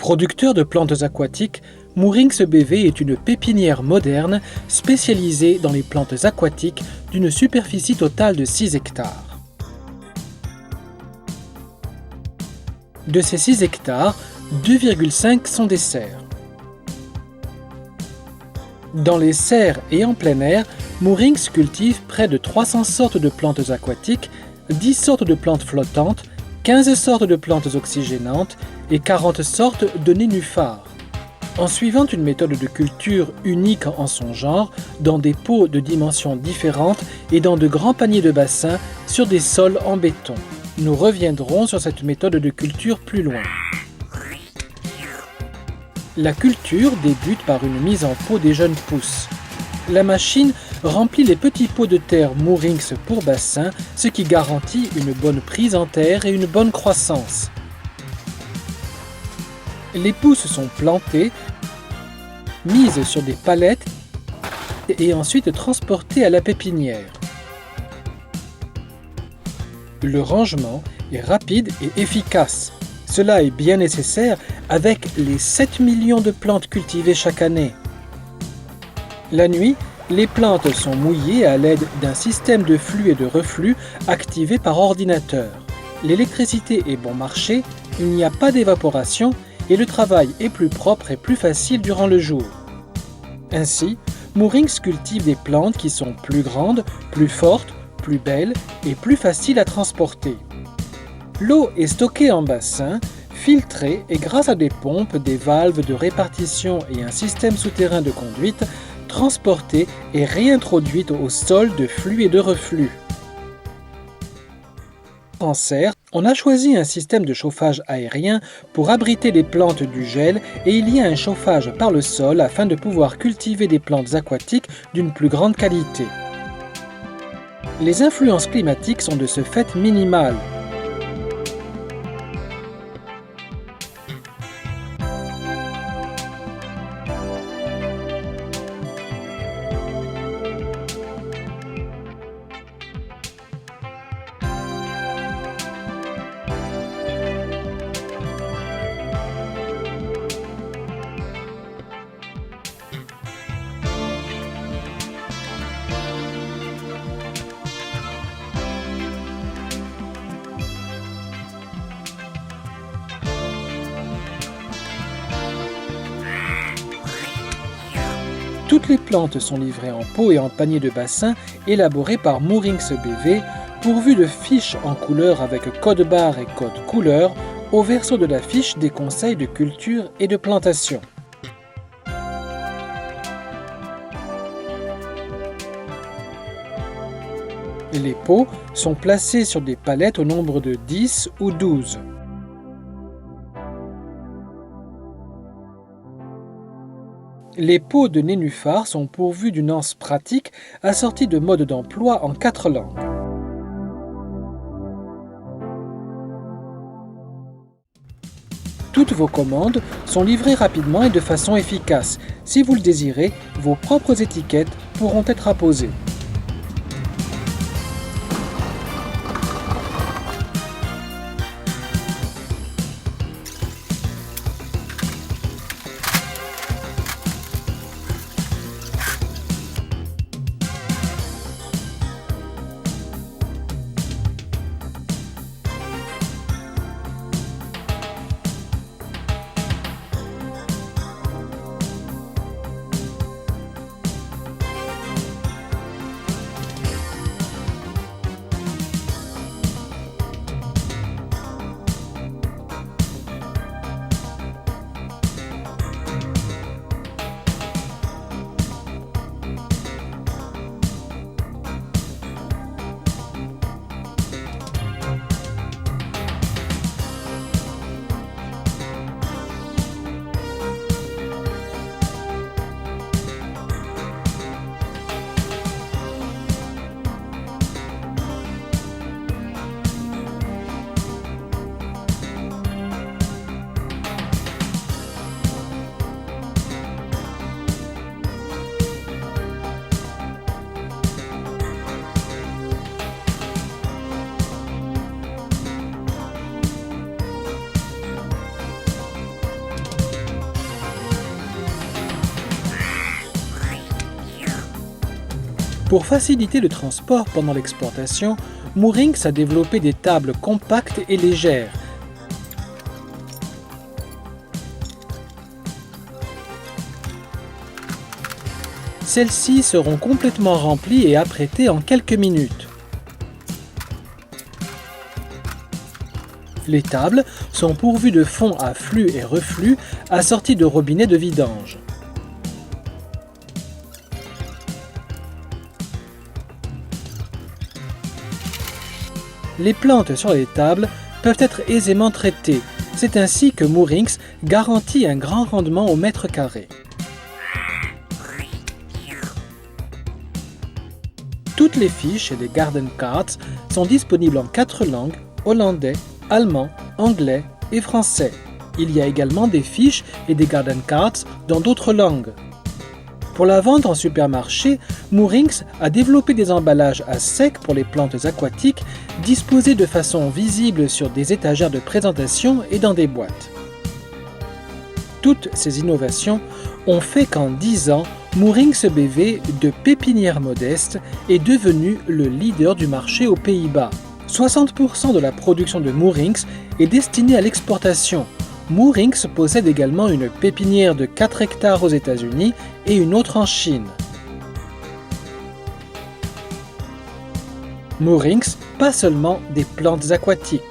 Producteur de plantes aquatiques, Moorings BV est une pépinière moderne spécialisée dans les plantes aquatiques d'une superficie totale de 6 hectares. De ces 6 hectares, 2,5 sont des serres. Dans les serres et en plein air, Moorings cultive près de 300 sortes de plantes aquatiques, 10 sortes de plantes flottantes, 15 sortes de plantes oxygénantes et 40 sortes de nénuphars. En suivant une méthode de culture unique en son genre, dans des pots de dimensions différentes et dans de grands paniers de bassin sur des sols en béton. Nous reviendrons sur cette méthode de culture plus loin. La culture débute par une mise en pot des jeunes pousses. La machine remplit les petits pots de terre Moorings pour bassin, ce qui garantit une bonne prise en terre et une bonne croissance. Les pousses sont plantées, mises sur des palettes et ensuite transportées à la pépinière. Le rangement est rapide et efficace. Cela est bien nécessaire avec les 7 millions de plantes cultivées chaque année. La nuit, les plantes sont mouillées à l'aide d'un système de flux et de reflux activé par ordinateur. L'électricité est bon marché, il n'y a pas d'évaporation et le travail est plus propre et plus facile durant le jour. Ainsi, Moorings cultive des plantes qui sont plus grandes, plus fortes, plus belles et plus faciles à transporter. L'eau est stockée en bassin, filtrée et grâce à des pompes, des valves de répartition et un système souterrain de conduite, transportée et réintroduite au sol de flux et de reflux. En serre, on a choisi un système de chauffage aérien pour abriter les plantes du gel et il y a un chauffage par le sol afin de pouvoir cultiver des plantes aquatiques d'une plus grande qualité. Les influences climatiques sont de ce fait minimales. Toutes les plantes sont livrées en pots et en paniers de bassin élaborés par Moorings BV, pourvus de fiches en couleur avec code barre et code couleur au verso de la fiche des conseils de culture et de plantation. Les pots sont placés sur des palettes au nombre de 10 ou 12. Les pots de nénuphars sont pourvus d'une anse pratique assortie de modes d'emploi en 4 langues. Toutes vos commandes sont livrées rapidement et de façon efficace. Si vous le désirez, vos propres étiquettes pourront être apposées. Pour faciliter le transport pendant l'exportation, Mourinx a développé des tables compactes et légères. Celles-ci seront complètement remplies et apprêtées en quelques minutes. Les tables sont pourvues de fonds à flux et reflux assortis de robinets de vidange. Les plantes sur les tables peuvent être aisément traitées. C'est ainsi que Mourinx garantit un grand rendement au mètre carré. Toutes les fiches des garden carts sont disponibles en 4 langues, hollandais, allemand, anglais et français. Il y a également des fiches et des garden carts dans d'autres langues. Pour la vente en supermarché, Mourinx a développé des emballages à sec pour les plantes aquatiques disposés de façon visible sur des étagères de présentation et dans des boîtes. Toutes ces innovations ont fait qu'en 10 ans, Mourinx BV, de pépinière modeste, est devenu le leader du marché aux Pays-Bas. 60% de la production de Mourinx est destinée à l'exportation. Mourinx possède également une pépinière de 4 hectares aux États-Unis et une autre en Chine. Mourinx, pas seulement des plantes aquatiques.